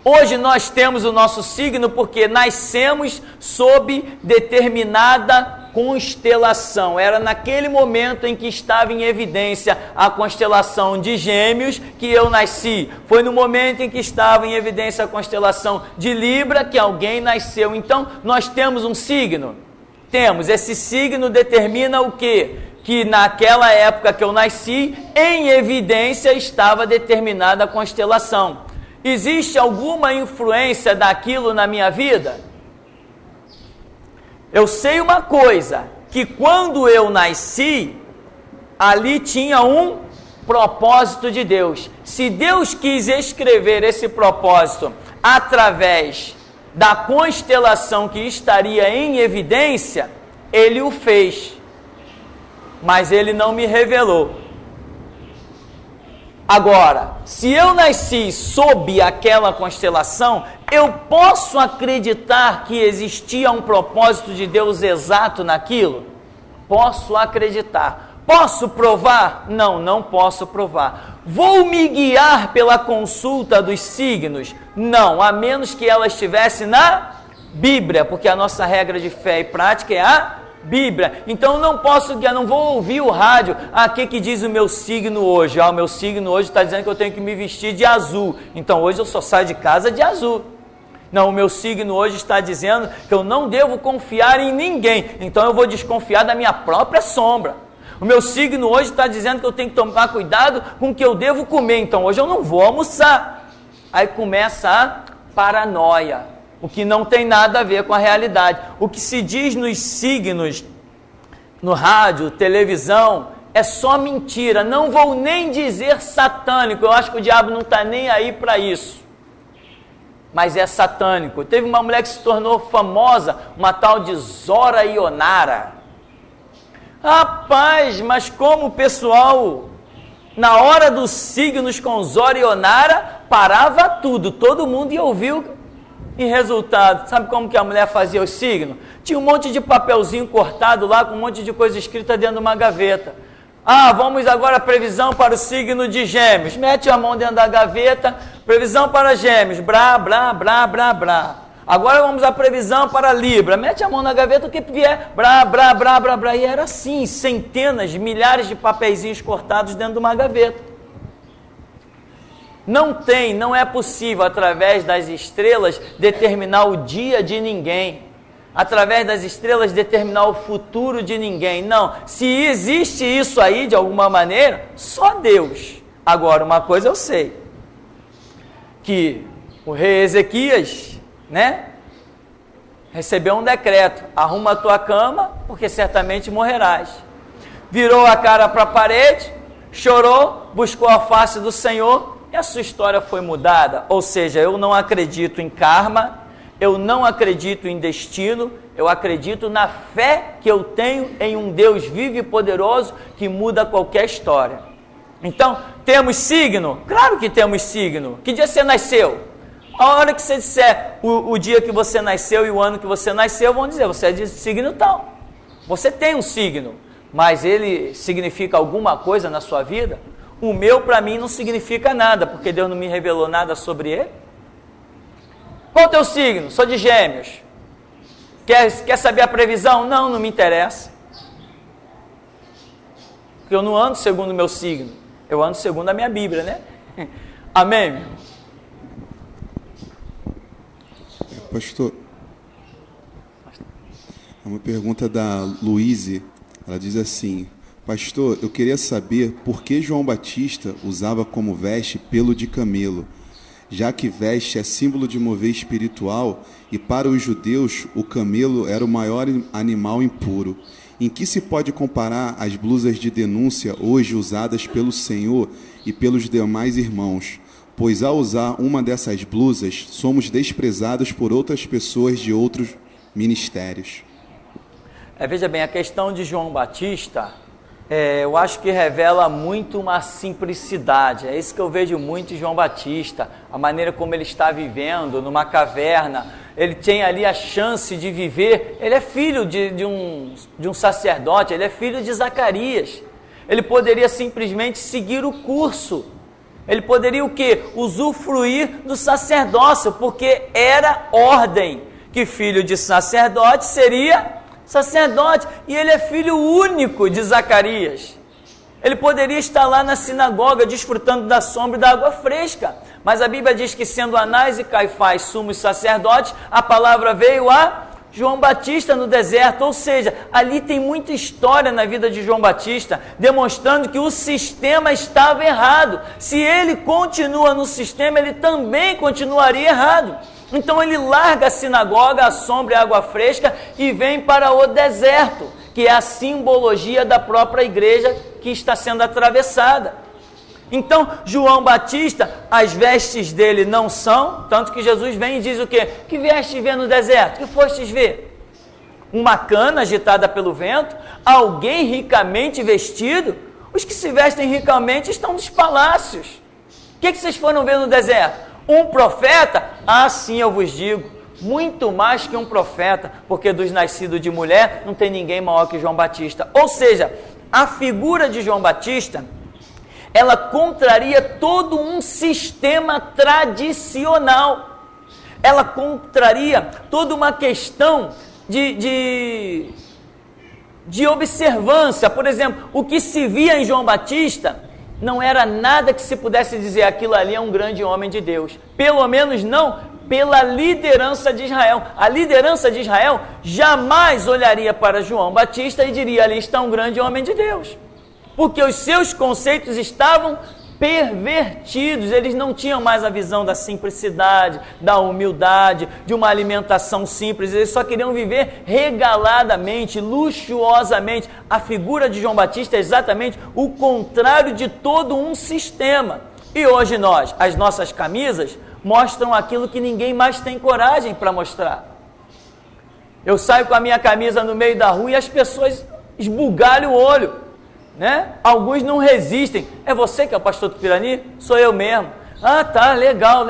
hoje nós temos o nosso signo porque nascemos sob determinada constelação. Era naquele momento em que estava em evidência a constelação de Gêmeos que eu nasci. Foi no momento em que estava em evidência a constelação de Libra que alguém nasceu. Então, nós temos um signo? Temos. Esse signo determina o quê? Que naquela época que eu nasci, em evidência estava determinada a constelação. Existe alguma influência daquilo na minha vida? Eu sei uma coisa, que quando eu nasci, ali tinha um propósito de Deus. Se Deus quis escrever esse propósito através da constelação que estaria em evidência, Ele o fez, mas Ele não me revelou. Agora, se eu nasci sob aquela constelação, eu posso acreditar que existia um propósito de Deus exato naquilo? Posso acreditar. Posso provar? Não, não posso provar. Vou me guiar pela consulta dos signos? Não, a menos que ela estivesse na Bíblia, porque a nossa regra de fé e prática é a Bíblia. Então eu não posso guiar, não vou ouvir o rádio. O que diz o meu signo hoje? O meu signo hoje está dizendo que eu tenho que me vestir de azul. Então hoje eu só saio de casa de azul. Não, o meu signo hoje está dizendo que eu não devo confiar em ninguém. Então eu vou desconfiar da minha própria sombra. O meu signo hoje está dizendo que eu tenho que tomar cuidado com o que eu devo comer. Então hoje eu não vou almoçar. Aí começa a paranoia. O que não tem nada a ver com a realidade. O que se diz nos signos, no rádio, televisão, é só mentira. Não vou nem dizer satânico. Eu acho que o diabo não está nem aí para isso. Mas é satânico. Teve uma mulher que se tornou famosa, uma tal de Zora Ionara. Rapaz, mas como o pessoal, na hora dos signos com Zora Ionara, parava tudo. Todo mundo ia ouvir. Em resultado, sabe como que a mulher fazia o signo? Tinha um monte de papelzinho cortado lá, com um monte de coisa escrita dentro de uma gaveta. Vamos agora a previsão para o signo de Gêmeos. Mete a mão dentro da gaveta, previsão para Gêmeos, brá, brá, brá, brá, brá. Agora vamos à previsão para Libra. Mete a mão na gaveta, o que vier, brá, brá, brá, brá, brá. E era assim, centenas, milhares de papeizinhos cortados dentro de uma gaveta. Não é possível, através das estrelas, determinar o dia de ninguém. Através das estrelas, determinar o futuro de ninguém. Não, se existe isso aí, de alguma maneira, só Deus. Agora, uma coisa eu sei, que o rei Ezequias, recebeu um decreto: arruma a tua cama, porque certamente morrerás. Virou a cara para a parede, chorou, buscou a face do Senhor, e a sua história foi mudada. Ou seja, eu não acredito em karma, eu não acredito em destino, eu acredito na fé que eu tenho em um Deus vivo e poderoso que muda qualquer história. Então, temos signo? Claro que temos signo. Que dia você nasceu? A hora que você disser o dia que você nasceu e o ano que você nasceu, vão dizer, você é de signo tal. Você tem um signo, mas ele significa alguma coisa na sua vida? O meu, para mim, não significa nada, porque Deus não me revelou nada sobre ele. Qual é o teu signo? Sou de Gêmeos. Quer saber a previsão? Não me interessa. Porque eu não ando segundo o meu signo. Eu ando segundo a minha Bíblia, né? Amém, meu irmão? Pastor, é uma pergunta da Luíse. Ela diz assim: pastor, eu queria saber por que João Batista usava como veste pelo de camelo, já que veste é símbolo de mover espiritual e para os judeus o camelo era o maior animal impuro. Em que se pode comparar as blusas de denúncia hoje usadas pelo Senhor e pelos demais irmãos? Pois ao usar uma dessas blusas, somos desprezados por outras pessoas de outros ministérios. Veja bem, a questão de João Batista eu acho que revela muito uma simplicidade. É isso que eu vejo muito em João Batista, a maneira como ele está vivendo numa caverna. Ele tem ali a chance de viver. Ele é filho de um sacerdote, ele é filho de Zacarias. Ele poderia simplesmente seguir o curso. Ele poderia o quê? Usufruir do sacerdócio, porque era ordem que filho de sacerdote seria sacerdote, e ele é filho único de Zacarias. Ele poderia estar lá na sinagoga desfrutando da sombra e da água fresca, mas a Bíblia diz que sendo Anás e Caifás sumos sacerdotes, a palavra veio a João Batista no deserto, ou seja, ali tem muita história na vida de João Batista, demonstrando que o sistema estava errado. Se ele continua no sistema, ele também continuaria errado. Então ele larga a sinagoga, a sombra e a água fresca e vem para o deserto, que é a simbologia da própria igreja que está sendo atravessada. Então João Batista, as vestes dele não são, tanto que Jesus vem e diz o quê? Que vieste ver no deserto? Que fostes ver? Uma cana agitada pelo vento? Alguém ricamente vestido? Os que se vestem ricamente estão nos palácios. O que vocês foram ver no deserto? Um profeta? Ah, sim, eu vos digo, muito mais que um profeta, porque dos nascidos de mulher não tem ninguém maior que João Batista. Ou seja, a figura de João Batista, ela contraria todo um sistema tradicional. Ela contraria toda uma questão de observância. Por exemplo, o que se via em João Batista não era nada que se pudesse dizer aquilo ali é um grande homem de Deus. Pelo menos não pela liderança de Israel. A liderança de Israel jamais olharia para João Batista e diria, ali está um grande homem de Deus. Porque os seus conceitos estavam pervertidos, eles não tinham mais a visão da simplicidade, da humildade, de uma alimentação simples, eles só queriam viver regaladamente, luxuosamente. A figura de João Batista é exatamente o contrário de todo um sistema. E hoje as nossas camisas mostram aquilo que ninguém mais tem coragem para mostrar. Eu saio com a minha camisa no meio da rua e as pessoas esbugalham o olho. Né? Alguns não resistem. É você que é o pastor Tupirani? Sou eu mesmo. Ah, tá, legal,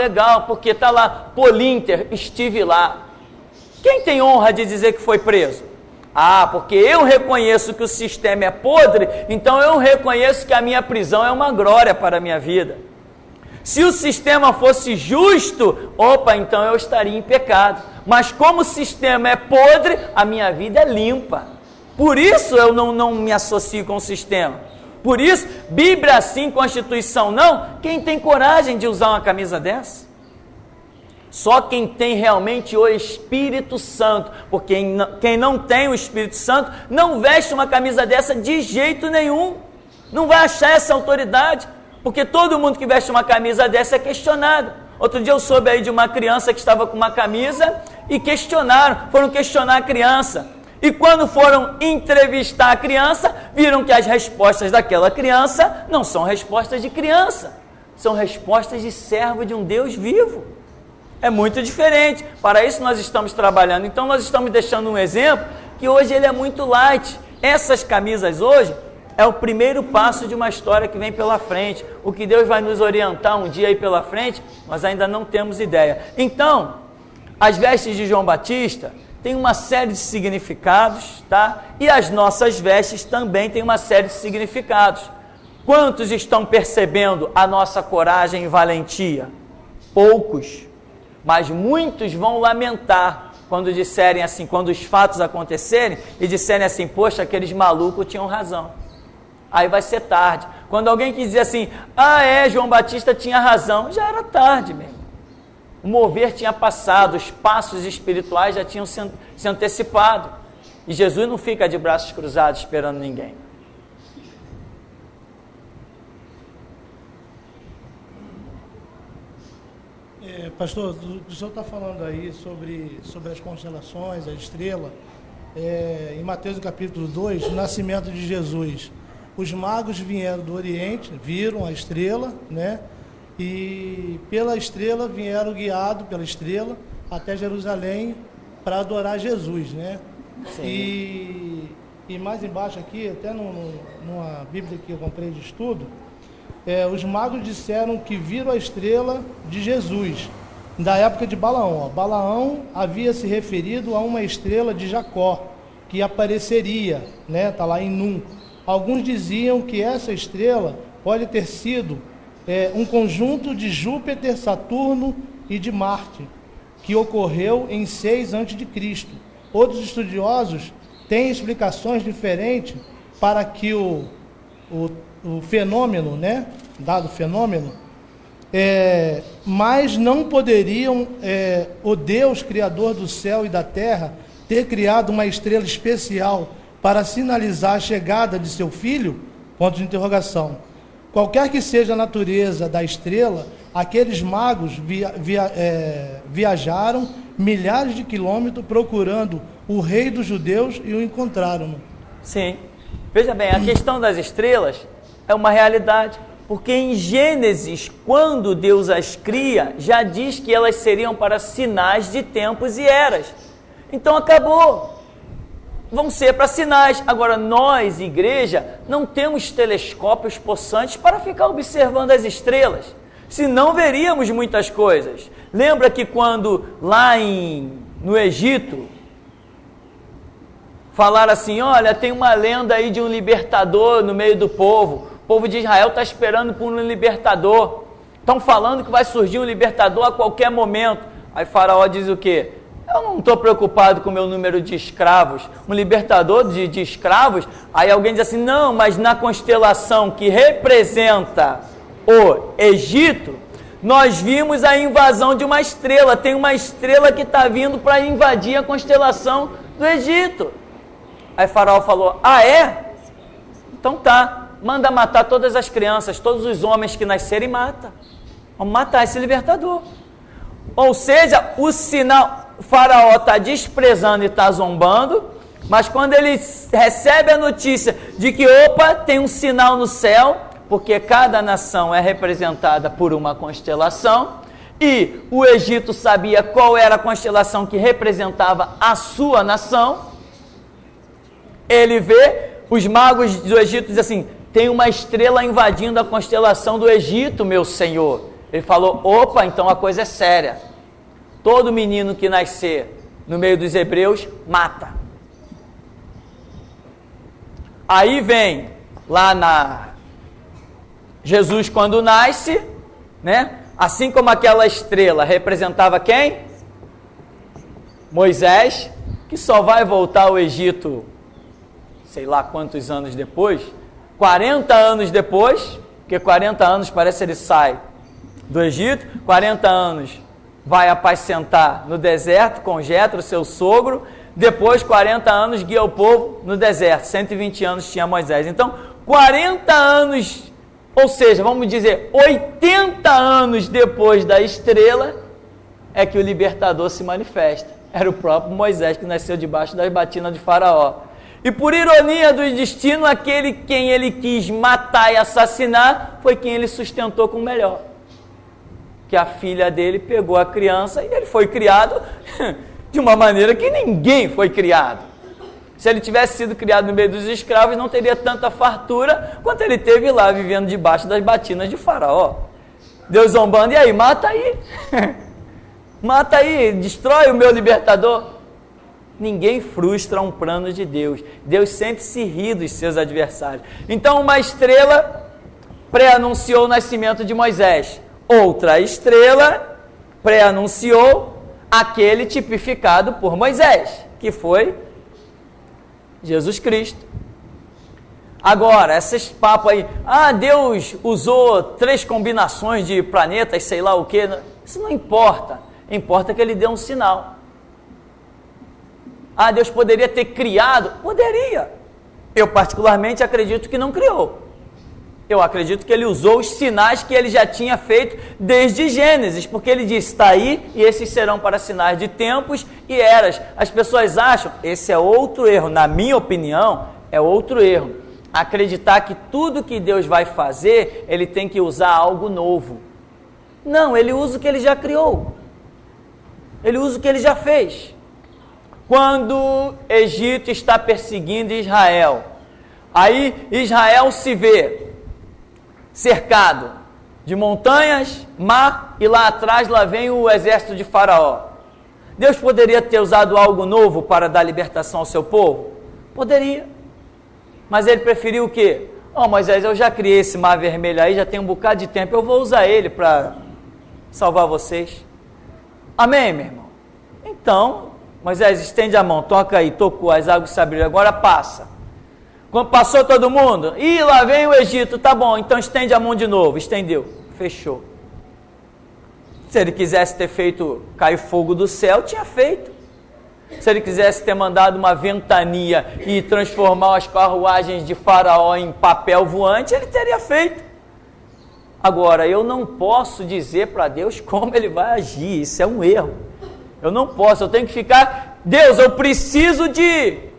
porque tá lá, Polinter, estive lá. Quem tem honra de dizer que foi preso? Ah, porque eu reconheço que o sistema é podre, então eu reconheço que a minha prisão é uma glória para a minha vida. Se o sistema fosse justo, então eu estaria em pecado. Mas como o sistema é podre, a minha vida é limpa. Por isso eu não me associo com o sistema. Por isso, Bíblia sim, Constituição não. Quem tem coragem de usar uma camisa dessa? Só quem tem realmente o Espírito Santo. Porque quem não tem o Espírito Santo não veste uma camisa dessa de jeito nenhum. Não vai achar essa autoridade. Porque todo mundo que veste uma camisa dessa é questionado. Outro dia eu soube aí de uma criança que estava com uma camisa e foram questionar a criança. E quando foram entrevistar a criança, viram que as respostas daquela criança não são respostas de criança, são respostas de servo de um Deus vivo. É muito diferente. Para isso nós estamos trabalhando. Então nós estamos deixando um exemplo que hoje ele é muito light. Essas camisas hoje é o primeiro passo de uma história que vem pela frente. O que Deus vai nos orientar um dia aí pela frente, nós ainda não temos ideia. Então, as vestes de João Batista tem uma série de significados, tá? E as nossas vestes também têm uma série de significados. Quantos estão percebendo a nossa coragem e valentia? Poucos, mas muitos vão lamentar quando disserem assim, quando os fatos acontecerem e disserem assim, poxa, aqueles malucos tinham razão. Aí vai ser tarde. Quando alguém que dizer assim, João Batista tinha razão, já era tarde mesmo. O mover tinha passado, os passos espirituais já tinham se antecipado. E Jesus não fica de braços cruzados esperando ninguém. Pastor, o senhor está falando aí sobre as constelações, a estrela. Em Mateus capítulo 2, o nascimento de Jesus. Os magos vieram do Oriente, viram a estrela, né? E pela estrela vieram guiados pela estrela até Jerusalém para adorar Jesus, né? Sim. E mais embaixo aqui, até numa Bíblia que eu comprei de estudo, os magos disseram que viram a estrela de Jesus, da época de Balaão. Ó. Balaão havia se referido a uma estrela de Jacó, que apareceria, né? Está lá em Num. Alguns diziam que essa estrela pode ter sido um conjunto de Júpiter, Saturno e de Marte, que ocorreu em 6 a.C. Outros estudiosos têm explicações diferentes para que o fenômeno, né? Dado fenômeno, mas não poderiam o Deus Criador do céu e da terra ter criado uma estrela especial para sinalizar a chegada de seu filho? Ponto de interrogação. Qualquer que seja a natureza da estrela, aqueles magos viajaram milhares de quilômetros procurando o rei dos judeus e o encontraram. Sim. Veja bem, a questão das estrelas é uma realidade, porque em Gênesis, quando Deus as cria, já diz que elas seriam para sinais de tempos e eras. Então acabou. Vão ser para sinais. Agora, nós, igreja, não temos telescópios possantes para ficar observando as estrelas. Senão veríamos muitas coisas. Lembra que quando lá no Egito, falaram assim, olha, tem uma lenda aí de um libertador no meio do povo. O povo de Israel está esperando por um libertador. Estão falando que vai surgir um libertador a qualquer momento. Aí Faraó diz o quê? Eu não estou preocupado com o meu número de escravos. Um libertador de escravos? Aí alguém diz assim, não, mas na constelação que representa o Egito, nós vimos a invasão de uma estrela. Tem uma estrela que está vindo para invadir a constelação do Egito. Aí Faraó falou, ah é? Então tá, manda matar todas as crianças, todos os homens que nascerem, mata. Vamos matar esse libertador. Ou seja, o sinal, o Faraó está desprezando e está zombando, mas quando ele recebe a notícia de que, opa, tem um sinal no céu, porque cada nação é representada por uma constelação, e o Egito sabia qual era a constelação que representava a sua nação, ele vê, os magos do Egito dizem assim, tem uma estrela invadindo a constelação do Egito, meu senhor. Ele falou, opa, então a coisa é séria. Todo menino que nascer no meio dos hebreus, mata. Aí vem lá Jesus quando nasce, né? Assim como aquela estrela representava quem? Moisés, que só vai voltar ao Egito, sei lá quantos anos depois, 40 anos depois, porque 40 anos parece que ele sai do Egito, 40 anos vai apacentar no deserto com Jetro, seu sogro, depois 40 anos guia o povo no deserto, 120 anos tinha Moisés. Então, 40 anos, ou seja, vamos dizer, 80 anos depois da estrela, é que o libertador se manifesta. Era o próprio Moisés que nasceu debaixo das batinas de Faraó. E por ironia do destino, aquele quem ele quis matar e assassinar, foi quem ele sustentou com o melhor. Que a filha dele pegou a criança e ele foi criado de uma maneira que ninguém foi criado. Se ele tivesse sido criado no meio dos escravos, não teria tanta fartura quanto ele teve lá, vivendo debaixo das batinas de Faraó. Deus zombando, e aí, mata aí. Mata aí, destrói o meu libertador. Ninguém frustra um plano de Deus. Deus sempre se ri dos seus adversários. Então, uma estrela pré-anunciou o nascimento de Moisés. Outra estrela pré-anunciou aquele tipificado por Moisés, que foi Jesus Cristo. Agora, esses papos aí, Deus usou 3 combinações de planetas, sei lá o que, isso não importa. Importa que ele deu um sinal. Deus poderia ter criado? Poderia. Eu particularmente acredito que não criou. Eu acredito que ele usou os sinais que ele já tinha feito desde Gênesis, porque ele disse, está aí, e esses serão para sinais de tempos e eras. As pessoas acham, esse é outro erro, na minha opinião, é outro erro. Acreditar que tudo que Deus vai fazer, ele tem que usar algo novo. Não, ele usa o que ele já criou. Ele usa o que ele já fez. quando Egito está perseguindo Israel. Aí Israel se vê cercado de montanhas, mar, e lá atrás lá vem o exército de Faraó. Deus poderia ter usado algo novo para dar libertação ao seu povo? Poderia. Mas ele preferiu o quê? Moisés, eu já criei esse mar vermelho aí, já tem um bocado de tempo, eu vou usar ele para salvar vocês. Amém, meu irmão? Então, Moisés, estende a mão, toca aí, tocou, as águas se abriram, agora passa. Quando passou todo mundo, lá vem o Egito, tá bom, então estende a mão de novo, estendeu, fechou. Se ele quisesse ter feito cair fogo do céu, tinha feito. Se ele quisesse ter mandado uma ventania e transformar as carruagens de Faraó em papel voante, ele teria feito. Agora, eu não posso dizer para Deus como ele vai agir, isso é um erro. Eu não posso, eu tenho que ficar, Deus, eu preciso de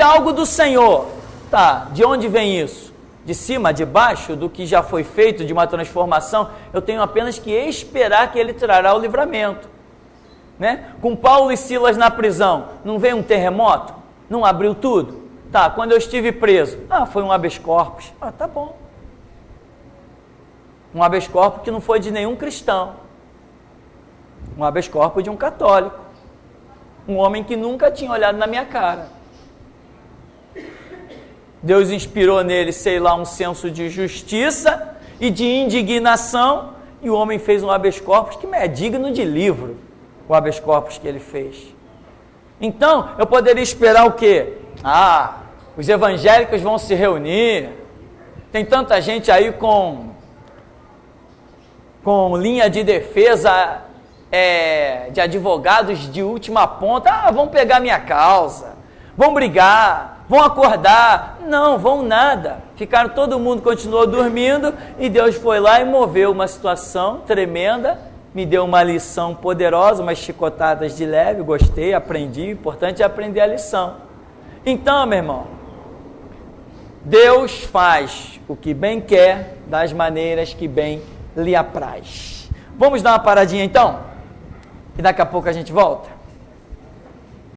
algo do Senhor. Tá, de onde vem isso? De cima, de baixo, do que já foi feito, de uma transformação? Eu tenho apenas que esperar que ele trará o livramento. Né? Com Paulo e Silas na prisão, não veio um terremoto? Não abriu tudo? Tá, quando eu estive preso, foi um habeas corpus. Tá bom. Um habeas corpus que não foi de nenhum cristão. Um habeas corpus de um católico. Um homem que nunca tinha olhado na minha cara. Deus inspirou nele, sei lá, um senso de justiça e de indignação, e o homem fez um habeas corpus que é digno de livro, o habeas corpus que ele fez. Então, eu poderia esperar o quê? Os evangélicos vão se reunir, tem tanta gente aí com linha de defesa, de advogados de última ponta, vão pegar minha causa, vão brigar, vão acordar. Não, vão nada. Todo mundo continuou dormindo, e Deus foi lá e moveu uma situação tremenda, me deu uma lição poderosa, umas chicotadas de leve, gostei, aprendi, o importante é aprender a lição. Então, meu irmão, Deus faz o que bem quer, das maneiras que bem lhe apraz. Vamos dar uma paradinha então? E daqui a pouco a gente volta?